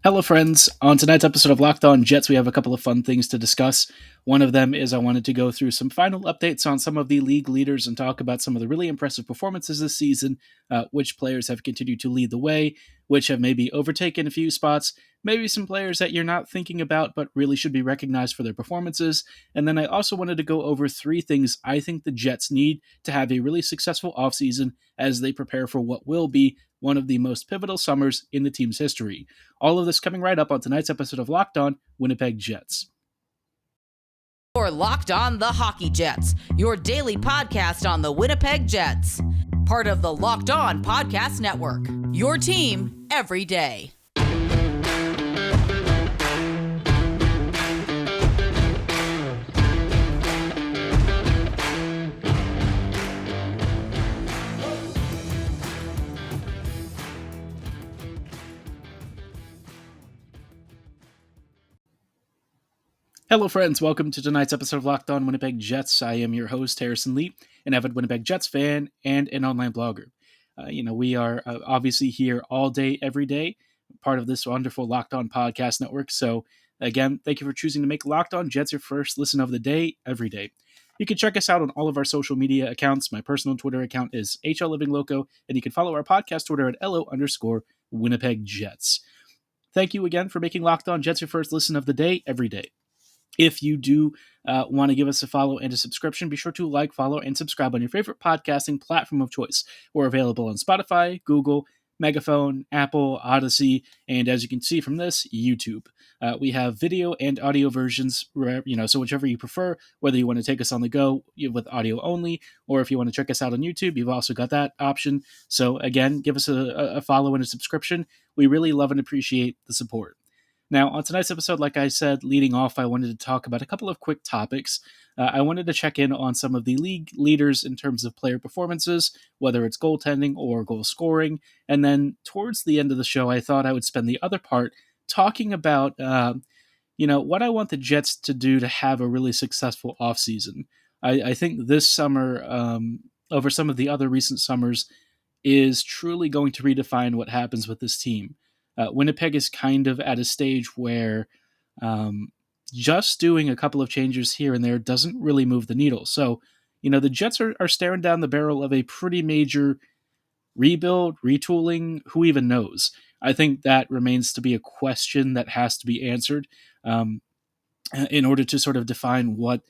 Hello, friends. On tonight's episode of Locked On Jets, we have a couple of fun things to discuss. One of them is I wanted to go through some final updates on some of the league leaders and talk about some of the really impressive performances this season, which players have continued to lead the way, which have maybe overtaken a few spots, maybe some players that you're not thinking about but really should be recognized for their performances. And then I also wanted to go over three things I think the Jets need to have a really successful offseason as they prepare for what will be one of the most pivotal summers in the team's history. All of this coming right up on tonight's episode of Locked On Winnipeg Jets. Or Locked On the Hockey Jets, your daily podcast on the Winnipeg Jets. Part of the Locked On Podcast Network, your team every day. Hello, friends. Welcome to tonight's episode of Locked On Winnipeg Jets. I am your host, Harrison Lee, an avid Winnipeg Jets fan and an online blogger. We are obviously here all day, every day, part of this wonderful Locked On Podcast Network. So, again, thank you for choosing to make Locked On Jets your first listen of the day, every day. You can check us out on all of our social media accounts. My personal Twitter account is HLLivingLoco, and you can follow our podcast Twitter at LO_Winnipeg Jets. Thank you again for making Locked On Jets your first listen of the day, every day. If you do want to give us a follow and a subscription, be sure to like, follow, and subscribe on your favorite podcasting platform of choice. We're available on Spotify, Google, Megaphone, Apple, Odyssey, and as you can see from this, YouTube. We have video and audio versions, so whichever you prefer, whether you want to take us on the go with audio only, or if you want to check us out on YouTube, you've also got that option. So again, give us a follow and a subscription. We really love and appreciate the support. Now, on tonight's episode, like I said, leading off, I wanted to talk about a couple of quick topics. I wanted to check in on some of the league leaders in terms of player performances, whether it's goaltending or goal scoring. And then towards the end of the show, I thought I would spend the other part talking about, what I want the Jets to do to have a really successful offseason. I think this summer, over some of the other recent summers, is truly going to redefine what happens with this team. Winnipeg is kind of at a stage where just doing a couple of changes here and there doesn't really move the needle. So, the Jets are staring down the barrel of a pretty major rebuild, retooling, who even knows? I think that remains to be a question that has to be answered in order to sort of define what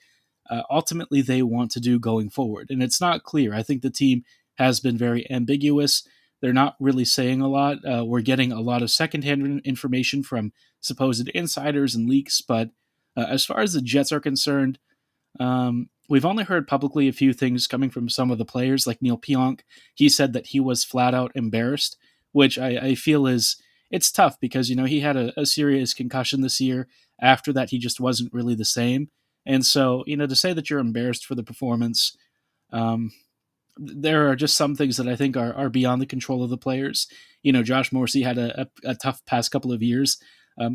ultimately they want to do going forward. And it's not clear. I think the team has been very ambiguous. They're not really saying a lot. We're getting a lot of secondhand information from supposed insiders and leaks, but as far as the Jets are concerned, we've only heard publicly a few things coming from some of the players, like Neil Pionk. He said that he was flat out embarrassed, which I feel it's tough because, he had a serious concussion this year. After that, he just wasn't really the same. And so, to say that you're embarrassed for the performance, there are just some things that I think are beyond the control of the players. Josh Morrissey had a tough past couple of years,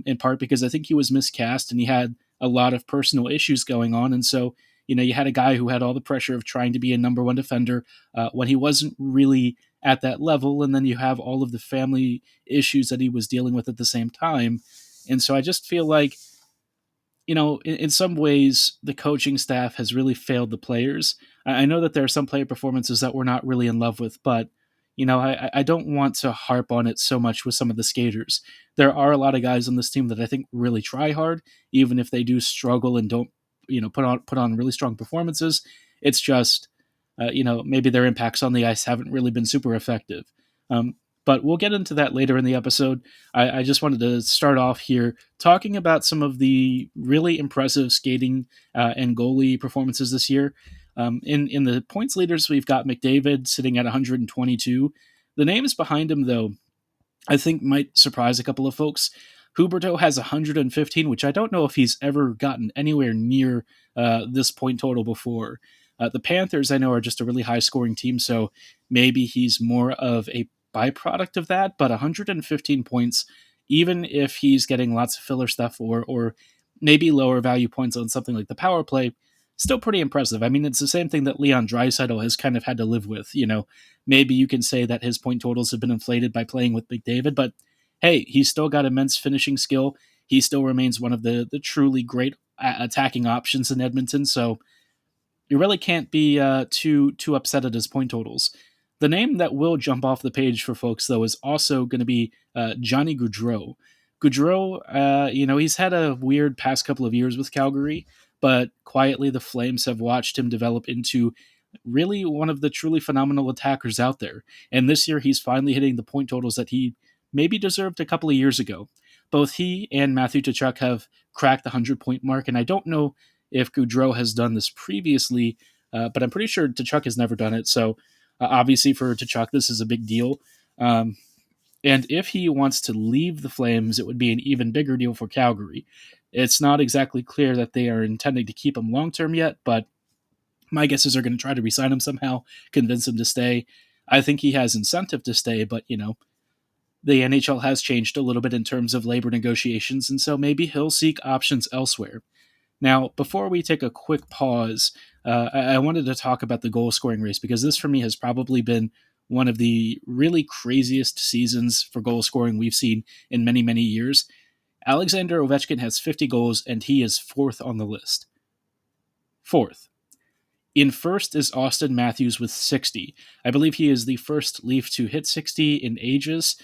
in part because I think he was miscast and he had a lot of personal issues going on. And so, you had a guy who had all the pressure of trying to be a number one defender when he wasn't really at that level. And then you have all of the family issues that he was dealing with at the same time. And so I just feel like, in some ways, the coaching staff has really failed the players. I know that there are some player performances that we're not really in love with, but, I don't want to harp on it so much with some of the skaters. There are a lot of guys on this team that I think really try hard, even if they do struggle and don't, put on really strong performances. It's just, maybe their impacts on the ice haven't really been super effective. But we'll get into that later in the episode. I just wanted to start off here talking about some of the really impressive skating and goalie performances this year. In the points leaders, we've got McDavid sitting at 122. The names behind him, though, I think might surprise a couple of folks. Huberdeau has 115, which I don't know if he's ever gotten anywhere near this point total before. The Panthers, I know, are just a really high-scoring team, so maybe he's more of a byproduct of that, but 115 points, even if he's getting lots of filler stuff or maybe lower value points on something like the power play, still pretty impressive. I mean, it's the same thing that Leon Draisaitl has kind of had to live with. Maybe you can say that his point totals have been inflated by playing with McDavid, but hey, he's still got immense finishing skill. He still remains one of the truly great attacking options in Edmonton. So you really can't be too upset at his point totals. The name that will jump off the page for folks, though, is also going to be Johnny Gaudreau. Gaudreau, he's had a weird past couple of years with Calgary, but quietly the Flames have watched him develop into really one of the truly phenomenal attackers out there. And this year, he's finally hitting the point totals that he maybe deserved a couple of years ago. Both he and Matthew Tkachuk have cracked the 100-point mark, and I don't know if Gaudreau has done this previously, but I'm pretty sure Tkachuk has never done it. So obviously for Tkachuk, this is a big deal. And if he wants to leave the Flames, it would be an even bigger deal for Calgary. It's not exactly clear that they are intending to keep him long term yet, but my guess is they're going to try to re-sign him somehow, convince him to stay. I think he has incentive to stay, but the NHL has changed a little bit in terms of labor negotiations, and so maybe he'll seek options elsewhere. Now, before we take a quick pause, I wanted to talk about the goal scoring race because this for me has probably been one of the really craziest seasons for goal scoring we've seen in many, many years. Alexander Ovechkin has 50 goals and he is fourth on the list. Fourth. In first is Auston Matthews with 60. I believe he is the first Leaf to hit 60 in ages,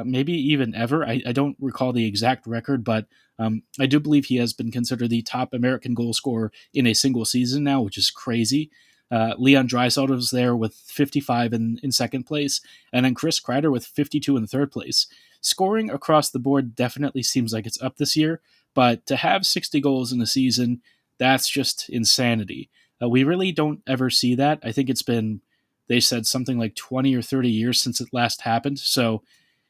maybe even ever. I don't recall the exact record, but I do believe he has been considered the top American goal scorer in a single season now, which is crazy. Leon Draisaitl is there with 55 in second place, and then Chris Kreider with 52 in third place. Scoring across the board definitely seems like it's up this year, but to have 60 goals in a season, that's just insanity. We really don't ever see that. I think it's been, they said something like 20 or 30 years since it last happened. So,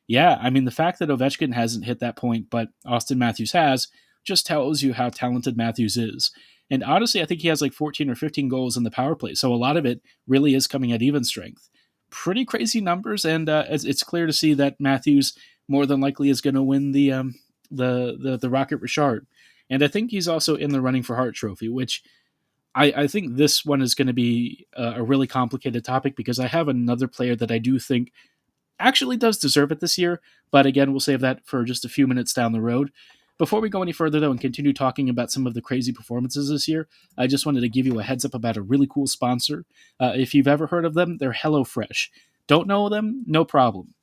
yeah, I mean, the fact that Ovechkin hasn't hit that point, but Auston Matthews has, just tells you how talented Matthews is. And honestly, I think he has like 14 or 15 goals in the power play. So a lot of it really is coming at even strength. Pretty crazy numbers, and it's clear to see that Matthews more than likely is going to win the Rocket Richard. And I think he's also in the running for Hart Trophy, which I think this one is going to be a really complicated topic because I have another player that I do think actually does deserve it this year. But again, we'll save that for just a few minutes down the road. Before we go any further, though, and continue talking about some of the crazy performances this year, I just wanted to give you a heads up about a really cool sponsor. If you've ever heard of them, they're HelloFresh. Don't know them? No problem.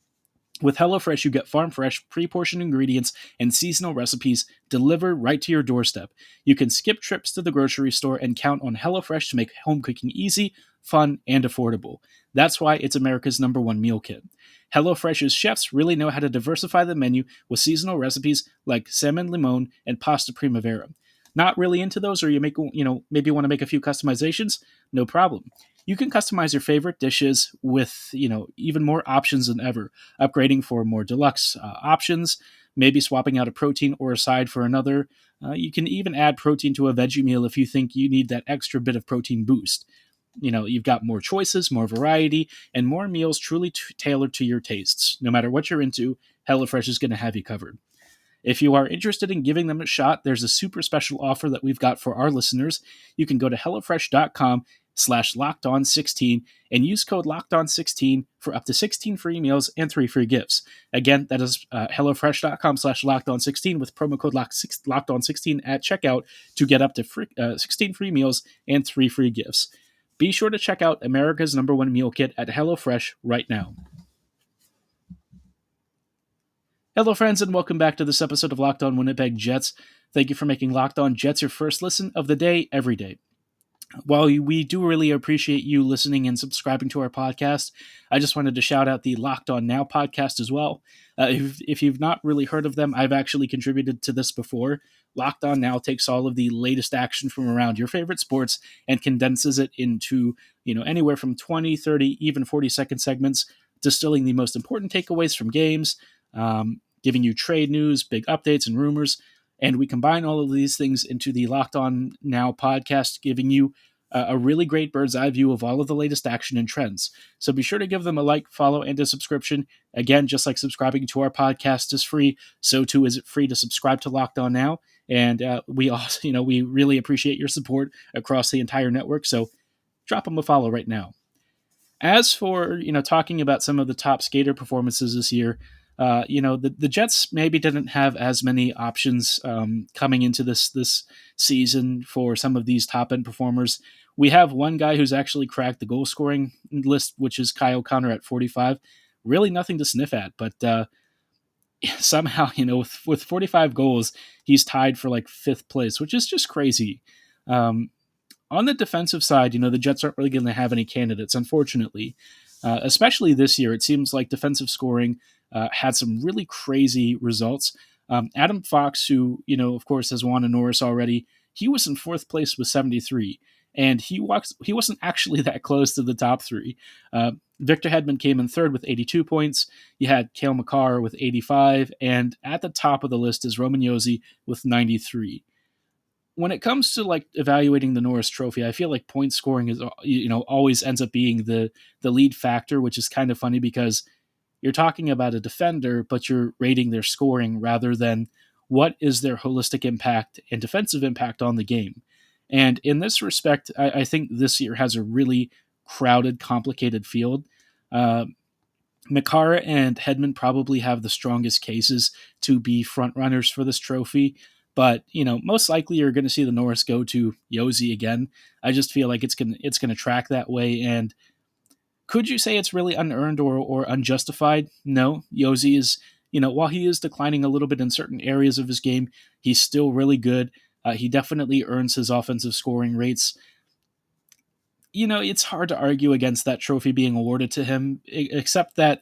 With HelloFresh, you get farm fresh, pre-portioned ingredients and seasonal recipes delivered right to your doorstep. You can skip trips to the grocery store and count on HelloFresh to make home cooking easy, fun, and affordable. That's why it's America's #1 meal kit. HelloFresh's chefs really know how to diversify the menu with seasonal recipes like salmon limon and pasta primavera. Not really into those, or maybe want to make a few customizations? No problem. You can customize your favorite dishes with even more options than ever, upgrading for more deluxe options, maybe swapping out a protein or a side for another. You can even add protein to a veggie meal if you think you need that extra bit of protein boost. You've got more choices, more variety, and more meals truly tailored to your tastes. No matter what you're into, HelloFresh is going to have you covered. If you are interested in giving them a shot, there's a super special offer that we've got for our listeners. You can go to HelloFresh.com/LockedOn16 and use code LockedOn16 for up to 16 free meals and 3 free gifts. Again, that is HelloFresh.com/LockedOn16 with promo code LockedOn16 at checkout to get up to 16 free meals and 3 free gifts. Be sure to check out America's #1 meal kit at HelloFresh right now. Hello, friends, and welcome back to this episode of Locked On Winnipeg Jets. Thank you for making Locked On Jets your first listen of the day every day. While we do really appreciate you listening and subscribing to our podcast, I just wanted to shout out the Locked On Now podcast as well. If you've not really heard of them, I've actually contributed to this before. Locked On Now takes all of the latest action from around your favorite sports and condenses it into anywhere from 20, 30, even 40-second segments, distilling the most important takeaways from games, giving you trade news, big updates, and rumors. And we combine all of these things into the Locked On Now podcast, giving you a really great bird's eye view of all of the latest action and trends. So be sure to give them a like, follow, and a subscription. Again, just like subscribing to our podcast is free, so too is it free to subscribe to Locked On Now. And we also, we really appreciate your support across the entire network. So drop them a follow right now. As for talking about some of the top skater performances this year, The Jets maybe didn't have as many options coming into this season for some of these top end performers. We have one guy who's actually cracked the goal scoring list, which is Kyle Connor at 45. Really nothing to sniff at, but somehow, with 45 goals, he's tied for like fifth place, which is just crazy. Um, on the defensive side, the Jets aren't really going to have any candidates, unfortunately. Especially this year, it seems like defensive scoring had some really crazy results. Adam Fox, who, of course, has won a Norris already, he was in fourth place with 73. And he wasn't actually that close to the top three. Victor Hedman came in third with 82 points. You had Cale Makar with 85. And at the top of the list is Roman Josi with 93. When it comes to like evaluating the Norris Trophy, I feel like point scoring is always ends up being the lead factor, which is kind of funny because you're talking about a defender, but you're rating their scoring rather than what is their holistic impact and defensive impact on the game. And in this respect, I think this year has a really crowded, complicated field. Uh, Makar and Hedman probably have the strongest cases to be front runners for this trophy. But most likely you're going to see the Norris go to Josi again. I just feel like it's gonna track that way. And could you say it's really unearned or unjustified? No, Josi is while he is declining a little bit in certain areas of his game, he's still really good. He definitely earns his offensive scoring rates. It's hard to argue against that trophy being awarded to him, except that,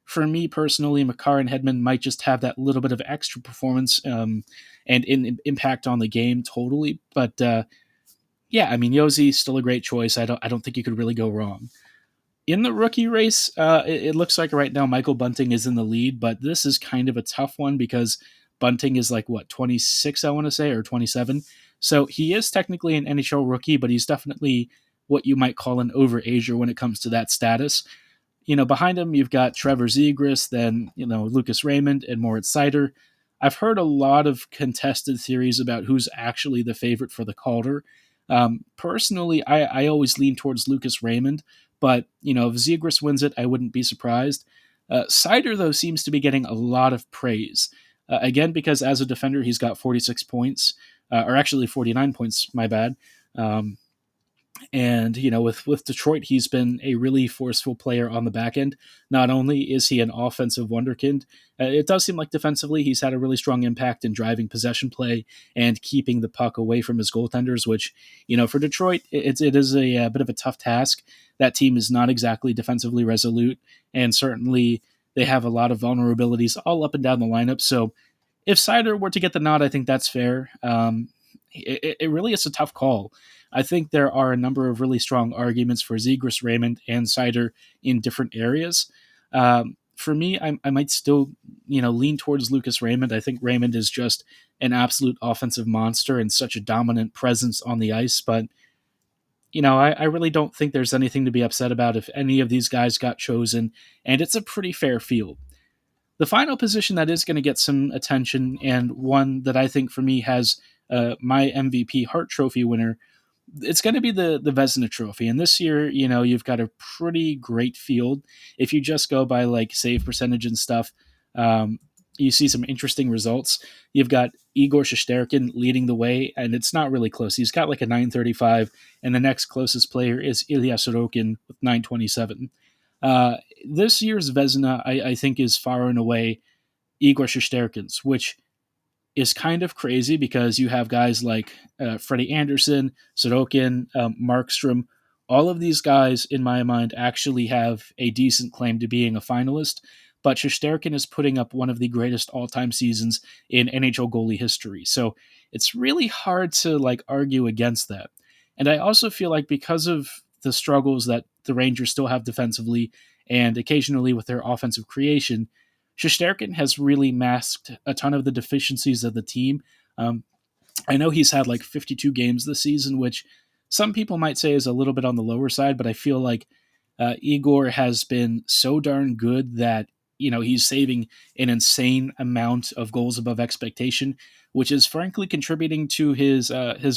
for me personally, Makar and Hedman might just have that little bit of extra performance and impact on the game totally. But yeah, I mean, Yosi's still a great choice. I don't think you could really go wrong. In the rookie race, it looks like right now Michael Bunting is in the lead, but this is kind of a tough one because Bunting is like, 26, I want to say, or 27. So he is technically an NHL rookie, but he's definitely what you might call an overager when it comes to that status. Behind him, you've got Trevor Zegras, then, Lucas Raymond and Moritz Seider. I've heard a lot of contested theories about who's actually the favorite for the Calder. Personally, I always lean towards Lucas Raymond, but, if Zegras wins it, I wouldn't be surprised. Seider, though, seems to be getting a lot of praise. Again, because as a defender, he's got 46 points, or actually 49 points, my bad. And with Detroit, he's been a really forceful player on the back end. Not only is he an offensive wonderkind, it does seem like defensively he's had a really strong impact in driving possession play and keeping the puck away from his goaltenders. Which for Detroit, it is a bit of a tough task. That team is not exactly defensively resolute, and certainly they have a lot of vulnerabilities all up and down the lineup. So if Seider were to get the nod, I think that's fair. It really is a tough call. I think there are a number of really strong arguments for Zegras, Raymond, and Seider in different areas. For me, I might still, lean towards Lucas Raymond. I think Raymond is just an absolute offensive monster and such a dominant presence on the ice. But, I really don't think there's anything to be upset about if any of these guys got chosen, and it's a pretty fair field. The final position that is going to get some attention, and one that I think for me has my MVP Hart Trophy winner, it's going to be the Vesna Trophy. And this year, you've got a pretty great field. If you just go by like save percentage and stuff, you see some interesting results. You've got Igor Shesterkin leading the way, and it's not really close. He's got like a 935, and the next closest player is Ilya Sorokin with 927. This year's Vezina, I think, is far and away Igor Shesterkin's, which is kind of crazy because you have guys like Freddie Anderson, Sorokin, Markstrom. All of these guys, in my mind, actually have a decent claim to being a finalist, but Shesterkin is putting up one of the greatest all-time seasons in NHL goalie history. So it's really hard to argue against that. And I also feel like because of the struggles that the Rangers still have defensively and occasionally with their offensive creation, Shesterkin has really masked a ton of the deficiencies of the team. I know he's had 52 games this season, which some people might say is a little bit on the lower side, but I feel like Igor has been so darn good that he's saving an insane amount of goals above expectation, which is frankly contributing to his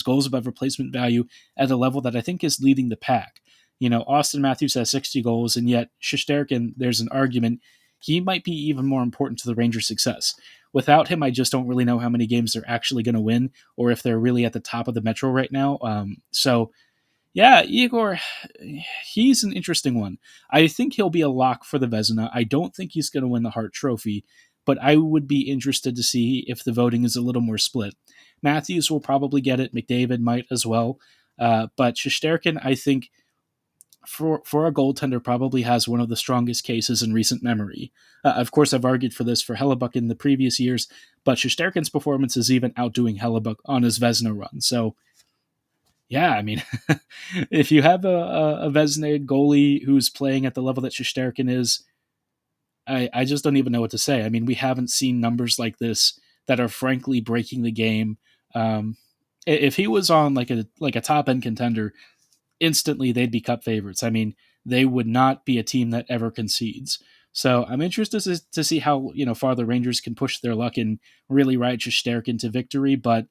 goals above replacement value at a level that I think is leading the pack. Auston Matthews has 60 goals, and yet Shesterkin, there's an argument he might be even more important to the Rangers' success. Without him, I just don't really know how many games they're actually going to win, or if they're really at the top of the Metro right now. Yeah, Igor, he's an interesting one. I think he'll be a lock for the Vezina. I don't think he's going to win the Hart Trophy, but I would be interested to see if the voting is a little more split. Matthews will probably get it. McDavid might as well. But Shesterkin, I think, for a goaltender, probably has one of the strongest cases in recent memory. Of course, I've argued for this for Hellebuck in the previous years, but Shesterkin's performance is even outdoing Hellebuck on his Vezina run. So, yeah, I mean, if you have a Vesna goalie who's playing at the level that Shesterkin is, I just don't even know what to say. I mean, we haven't seen numbers like this that are frankly breaking the game. If he was on like a top end contender, instantly they'd be cup favorites. I mean, they would not be a team that ever concedes. So I'm interested to see how far the Rangers can push their luck and really ride Shesterkin to victory. But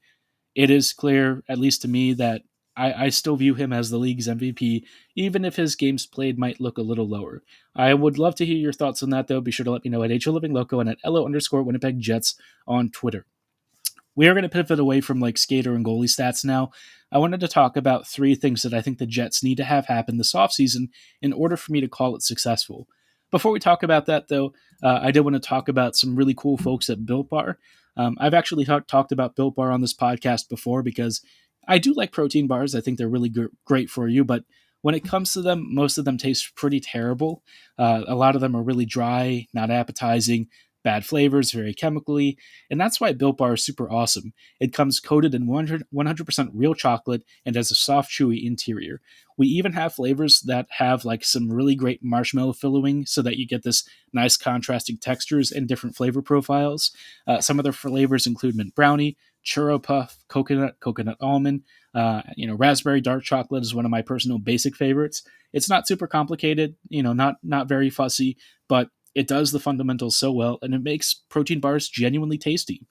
it is clear, at least to me, that I still view him as the league's MVP, even if his games played might look a little lower. I would love to hear your thoughts on that, though. Be sure to let me know at HLivingLoco and at LO_Winnipeg Jets on Twitter. We are going to pivot away from like skater and goalie stats now. I wanted to talk about three things that I think the Jets need to have happen this offseason in order for me to call it successful. Before we talk about that, though, I did want to talk about some really cool folks at Built Bar. I've actually talked about Built Bar on this podcast before because I do like protein bars. I think they're really great for you, but when it comes to them, most of them taste pretty terrible. A lot of them are really dry, not appetizing, bad flavors, very chemically, and that's why Built Bar is super awesome. It comes coated in 100% real chocolate and has a soft, chewy interior. We even have flavors that have like some really great marshmallow filling so that you get this nice contrasting textures and different flavor profiles. Some of the flavors include mint brownie, churro puff, coconut almond, raspberry dark chocolate is one of my personal basic favorites. It's not super complicated, not very fussy, but it does the fundamentals so well, and it makes protein bars genuinely tasty.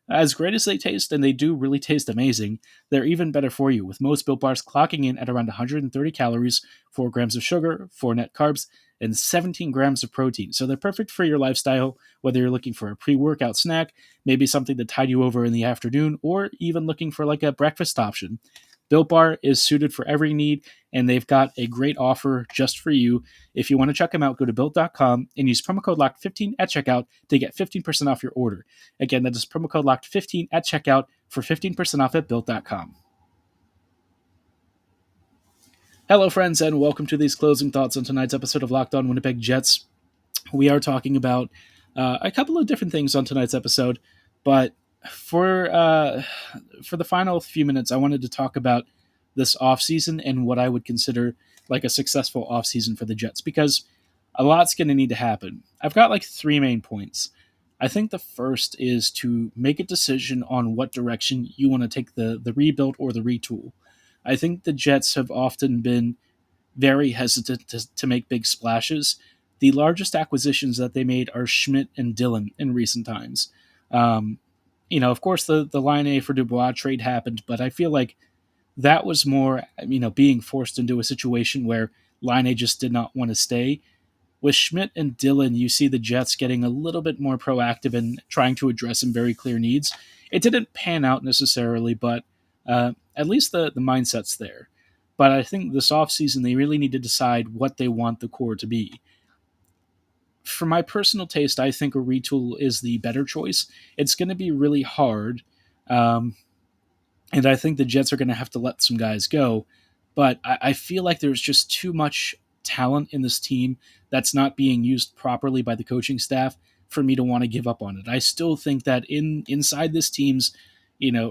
As great as they taste, and they do really taste amazing, they're even better for you, with most Built Bars clocking in at around 130 calories, 4 grams of sugar, 4 net carbs, and 17 grams of protein. So they're perfect for your lifestyle, whether you're looking for a pre-workout snack, maybe something to tide you over in the afternoon, or even looking for like a breakfast option. Built Bar is suited for every need, and they've got a great offer just for you. If you want to check them out, go to Built.com and use promo code LOCKED15 at checkout to get 15% off your order. Again, that is promo code LOCKED15 at checkout for 15% off at Built.com. Hello, friends, and welcome to these closing thoughts on tonight's episode of Locked On Winnipeg Jets. We are talking about a couple of different things on tonight's episode, but for the final few minutes, I wanted to talk about this offseason and what I would consider like a successful offseason for the Jets, because a lot's going to need to happen. I've got like three main points. I think the first is to make a decision on what direction you want to take the rebuild or the retool. I think the Jets have often been very hesitant to make big splashes. The largest acquisitions that they made are Schmidt and Dillon in recent times. Of course, the Line A for Dubois trade happened, but I feel like that was more, being forced into a situation where Line A just did not want to stay. With Schmidt and Dillon, you see the Jets getting a little bit more proactive in trying to address some very clear needs. It didn't pan out necessarily, but at least the mindset's there. But I think this offseason, they really need to decide what they want the core to be. For my personal taste, I think a retool is the better choice. It's going to be really hard, and I think the Jets are going to have to let some guys go. But I feel like there's just too much talent in this team that's not being used properly by the coaching staff for me to want to give up on it. I still think that inside this team's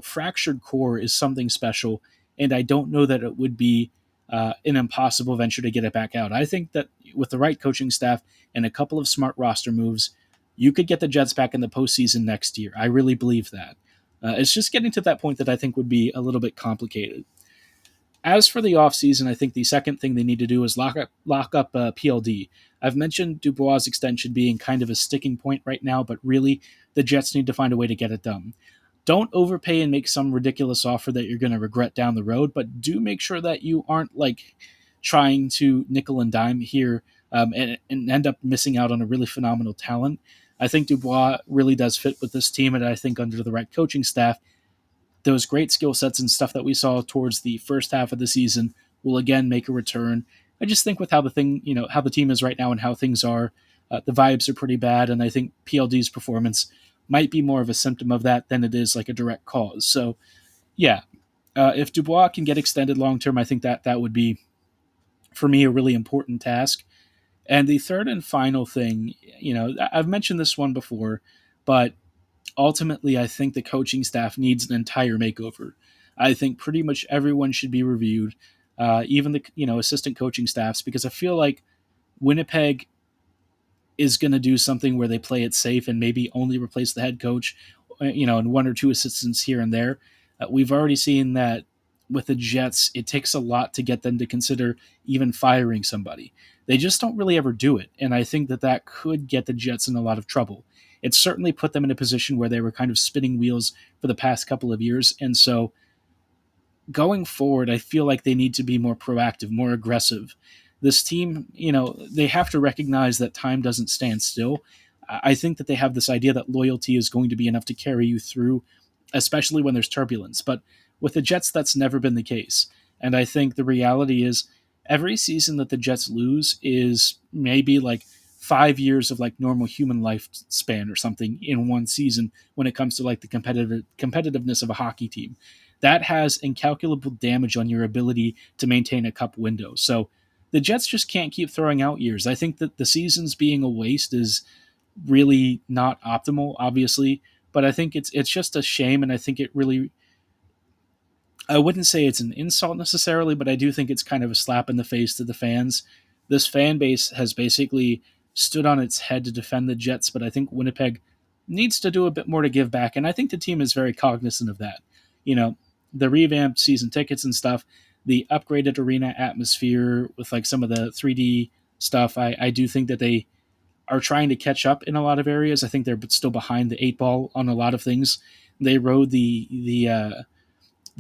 fractured core is something special, and I don't know that it would be an impossible venture to get it back out. I think that with the right coaching staff and a couple of smart roster moves, you could get the Jets back in the postseason next year. I really believe that. It's just getting to that point that I think would be a little bit complicated. As for the offseason, I think the second thing they need to do is lock up PLD. I've mentioned Dubois' extension being kind of a sticking point right now, but really, the Jets need to find a way to get it done. Don't overpay and make some ridiculous offer that you're going to regret down the road, but do make sure that you aren't trying to nickel and dime here and end up missing out on a really phenomenal talent. I think Dubois really does fit with this team, and I think under the right coaching staff, those great skill sets and stuff that we saw towards the first half of the season will again make a return. I just think with how how the team is right now and how things are, the vibes are pretty bad, and I think PLD's performance might be more of a symptom of that than it is like a direct cause. So, yeah, if Dubois can get extended long term, I think that would be, for me, a really important task. And the third and final thing, I've mentioned this one before, but ultimately, I think the coaching staff needs an entire makeover. I think pretty much everyone should be reviewed, even the assistant coaching staffs, because I feel like Winnipeg is going to do something where they play it safe and maybe only replace the head coach, and one or two assistants here and there. We've already seen that with the Jets, it takes a lot to get them to consider even firing somebody. They just don't really ever do it, and I think that could get the Jets in a lot of trouble. It certainly put them in a position where they were kind of spinning wheels for the past couple of years, and so going forward, I feel like they need to be more proactive, more aggressive. This team, they have to recognize that time doesn't stand still. I think that they have this idea that loyalty is going to be enough to carry you through, especially when there's turbulence. But with the Jets, that's never been the case. And I think the reality is every season that the Jets lose is maybe like 5 years of like normal human lifespan or something in one season when it comes to like the competitiveness of a hockey team. That has incalculable damage on your ability to maintain a cup window. So the Jets just can't keep throwing out years. I think that the seasons being a waste is really not optimal, obviously, but I think it's just a shame, and I think it really, I wouldn't say it's an insult necessarily, but I do think it's kind of a slap in the face to the fans. This fan base has basically stood on its head to defend the Jets, but I think Winnipeg needs to do a bit more to give back, and I think the team is very cognizant of that. The revamped season tickets and stuff, the upgraded arena atmosphere with like some of the 3D stuff, I do think that they are trying to catch up in a lot of areas. I think they're still behind the eight ball on a lot of things. They rode the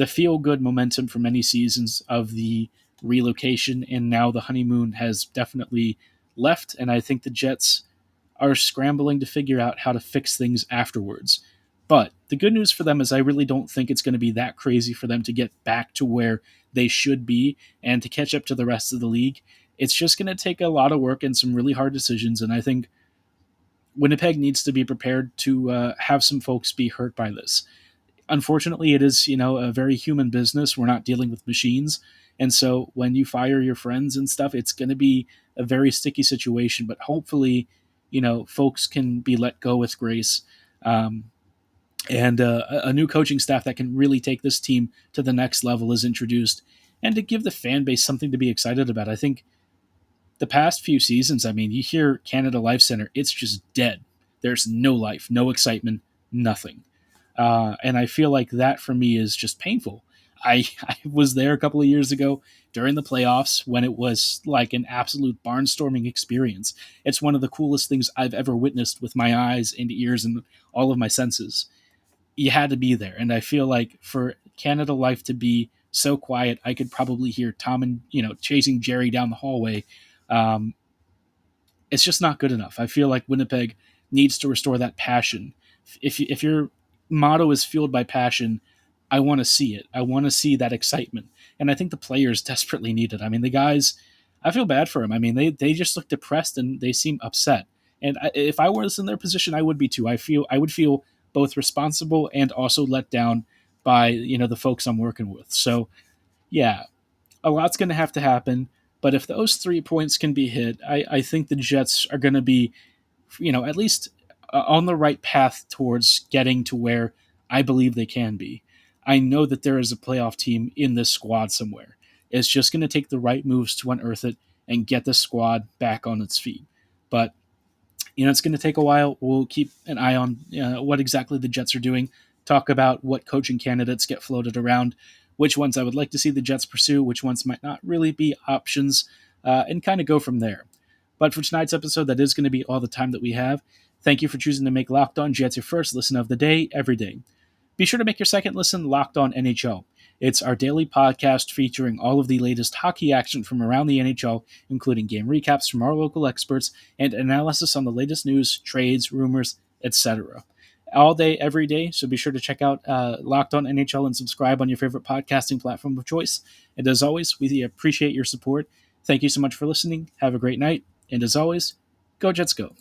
feel good momentum for many seasons of the relocation, and now the honeymoon has definitely left. And I think the Jets are scrambling to figure out how to fix things afterwards. But the good news for them is I really don't think it's going to be that crazy for them to get back to where they should be and to catch up to the rest of the league. It's just going to take a lot of work and some really hard decisions. And I think Winnipeg needs to be prepared to have some folks be hurt by this. Unfortunately, it is, a very human business. We're not dealing with machines. And so when you fire your friends and stuff, it's going to be a very sticky situation. But hopefully, folks can be let go with grace. And a new coaching staff that can really take this team to the next level is introduced, and to give the fan base something to be excited about. I think the past few seasons, you hear Canada Life Center, it's just dead. There's no life, no excitement, nothing. And I feel like that for me is just painful. I was there a couple of years ago during the playoffs when it was like an absolute barnstorming experience. It's one of the coolest things I've ever witnessed with my eyes and ears and all of my senses. You had to be there. And I feel like for Canada Life to be so quiet, I could probably hear Tom and, chasing Jerry down the hallway. It's just not good enough. I feel like Winnipeg needs to restore that passion. If your motto is fueled by passion, I want to see it. I want to see that excitement. And I think the players desperately need it. The guys, I feel bad for them. They just look depressed and they seem upset. And if I was in their position, I would be too. I would feel both responsible and also let down by, the folks I'm working with. So, yeah, a lot's going to have to happen. But if those 3 points can be hit, I think the Jets are going to be, at least on the right path towards getting to where I believe they can be. I know that there is a playoff team in this squad somewhere. It's just going to take the right moves to unearth it and get the squad back on its feet. But it's going to take a while. We'll keep an eye on what exactly the Jets are doing, talk about what coaching candidates get floated around, which ones I would like to see the Jets pursue, which ones might not really be options, and kind of go from there. But for tonight's episode, that is going to be all the time that we have. Thank you for choosing to make Locked On Jets your first listen of the day, every day. be sure to make your second listen Locked On NHL. It's our daily podcast featuring all of the latest hockey action from around the NHL, including game recaps from our local experts and analysis on the latest news, trades, rumors, etc. All day, every day, so be sure to check out Locked On NHL and subscribe on your favorite podcasting platform of choice. And as always, we appreciate your support. Thank you so much for listening. Have a great night. And as always, go Jets go.